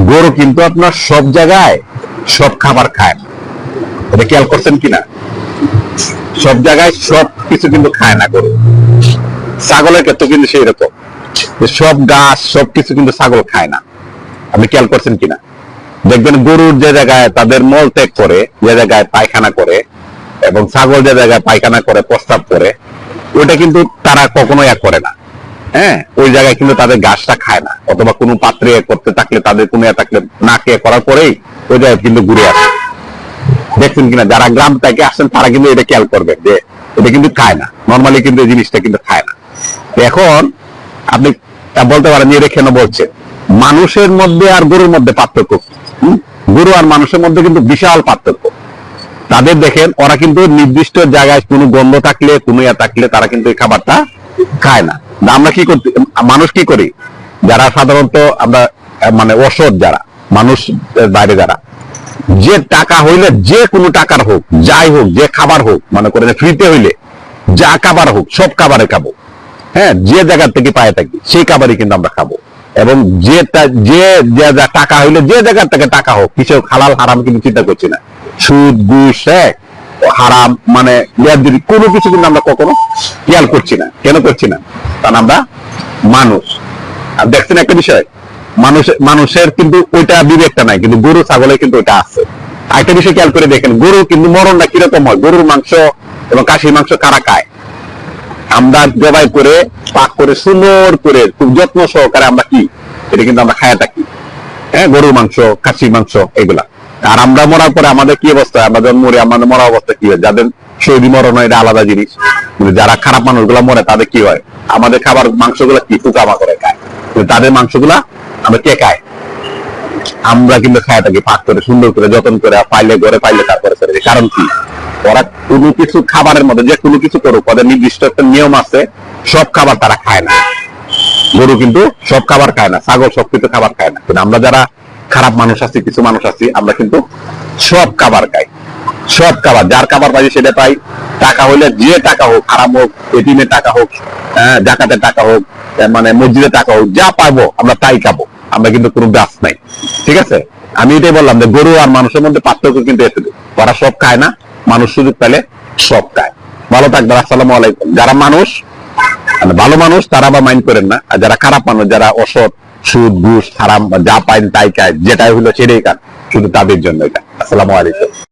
গরু কিন্তু আপনার সব জায়গায় সব খাবার খায় না, এটা খেয়াল করছেন কিনা? সব জায়গায় সব কিছু কিন্তু খায় না গরু। ছাগলের ক্ষেত্রে কিন্তু সেই রকম, সব গাছ সব কিছু কিন্তু ছাগল খায় না। আপনি খেয়াল করছেন কিনা? দেখবেন গরুর যে জায়গায় তাদের মল ত্যাগ করে, যে জায়গায় পায়খানা করে, এবং ছাগল যে জায়গায় পায়খানা করে প্রস্রাব করে, ওইটা কিন্তু তারা কখনো করে না। হ্যাঁ, ওই জায়গায় কিন্তু তাদের ঘাসটা খায় না, অথবা কোনো পাত্রে করতে থাকলে, তাদের কোনো থাকলে না খেয়ে করার পরেই ওই জায়গায় কিন্তু ঘুরে আসে। দেখছেন কিনা? যারা গ্রাম থেকে আসেন তারা কিন্তু এটা খেয়াল করবেন যে এটা কিন্তু খায় না, নর্মালি কিন্তু এই জিনিসটা কিন্তু খায় না। এখন আপনি বলতে পারেন এটা কেন বলছেন? মানুষের মধ্যে আর গরুর মধ্যে পার্থক্য, গরু আর মানুষের মধ্যে কিন্তু বিশাল পার্থক্য। তাদের দেখেন, ওরা কিন্তু নির্দিষ্ট জায়গায় কোনো গন্ধ থাকলে, কোনো থাকলে তারা কিন্তু এই খাবারটা খায় না। আমরা কি করতে, মানুষ কি করি, যারা সাধারণত আমরা মানে অসৎ যারা মানুষ, বাইরে যারা, যে টাকা হইলে, যে কোনো টাকার হোক, যাই হোক, যে খাবার হোক, মনে করেন ফ্রিতে হইলে যা খাবার হোক সব খাবারে খাবো। হ্যাঁ, যে জায়গা থেকে পায়ে থাকি সেই খাবারই কিন্তু আমরা খাবো। এবং যে টাকা হইলে, যে জায়গা থেকে টাকা হোক, কিছু হালাল হারাম কিন্তু চিন্তা করছি না। সুদ ঘুষ হারাম মানে কোনো কিছু কিন্তু আমরা কখনো খেয়াল করছি না। কেন করছি না? কারণ আমরা মানুষ। আর দেখছেন একটা বিষয়, মানুষের কিন্তু ওইটা বিবেকটা নাই, কিন্তু গরু ছাগলের কিন্তু ওইটা আছে। একটা বিষয় খেয়াল করে দেখেন, গরু কিন্তু মরণটা কিরকম হয়, গরুর মাংস এবং খাসির মাংস কারা খায়? আমরা জবাই করে, পাক করে, সুন্দর করে, খুব যত্ন সহকারে আমরা কি এটা কিন্তু আমরা খায় থাকি। হ্যাঁ, গরুর মাংস, খাসির মাংস এগুলা। আর আমরা মরার পরে আমাদের কি অবস্থা? আমরা যখন মরি, আমাদের মরা অবস্থা কি হয়? যাদের শহীদ মরণ হয় এটা আলাদা জিনিস, যারা খারাপ মানুষগুলা মরে তাদের কি হয়? আমাদের খাবার মাংসগুলা কি পোকামা করে খায়, তাদের মাংসগুলা আমরা কে খায়? আমরা কিন্তু খায় থাকি, পাক করে, সুন্দর করে, যত্ন করে, পাইলে ঘরে পাইলে তারপরে ছেড়ে দিই। কারণ কি? ওরা কোনো কিছু খাবারের মধ্যে যে কোনো কিছু করুক, ওদের নির্দিষ্ট একটা নিয়ম আছে, সব খাবার তারা খায় না। গরু কিন্তু সব খাবার খায় না, ছাগল সব কিছু খাবার খায় না। কিন্তু আমরা যারা খারাপ মানুষ আছি, কিছু মানুষ আছি, আমরা কিন্তু সব খাবার খাই। সব খাবার, যার খাবার পাই সেটা পাই। টাকা হইলে যে টাকা হোক, হারাম হোক, এটিএমের টাকা হোক, জাকাতের টাকা হোক, মানে মসজিদের টাকা হোক, যা পাবো আমরা তাই খাবো। আমরা কিন্তু কোনো গাছ নাই। ঠিক আছে? আমি এটাই বললাম যে গরু আর মানুষের মধ্যে পার্থক্য কিন্তু এতটুকু, ওরা সব খায় না, মানুষ সুযোগ পেলে সব খায়। ভালো থাকবেন, আসসালামু আলাইকুম। যারা মানুষ, মানে ভালো মানুষ, তারা বা মাইন্ড করেন না। আর যারা খারাপ মানুষ, যারা অসৎ, সুদ ঘুষ হারাম, যা পাইন তাই খায়, যেটাই হলো সেটাই খান, শুধু তাদের জন্য এটা। আসসালামু আলাইকুম।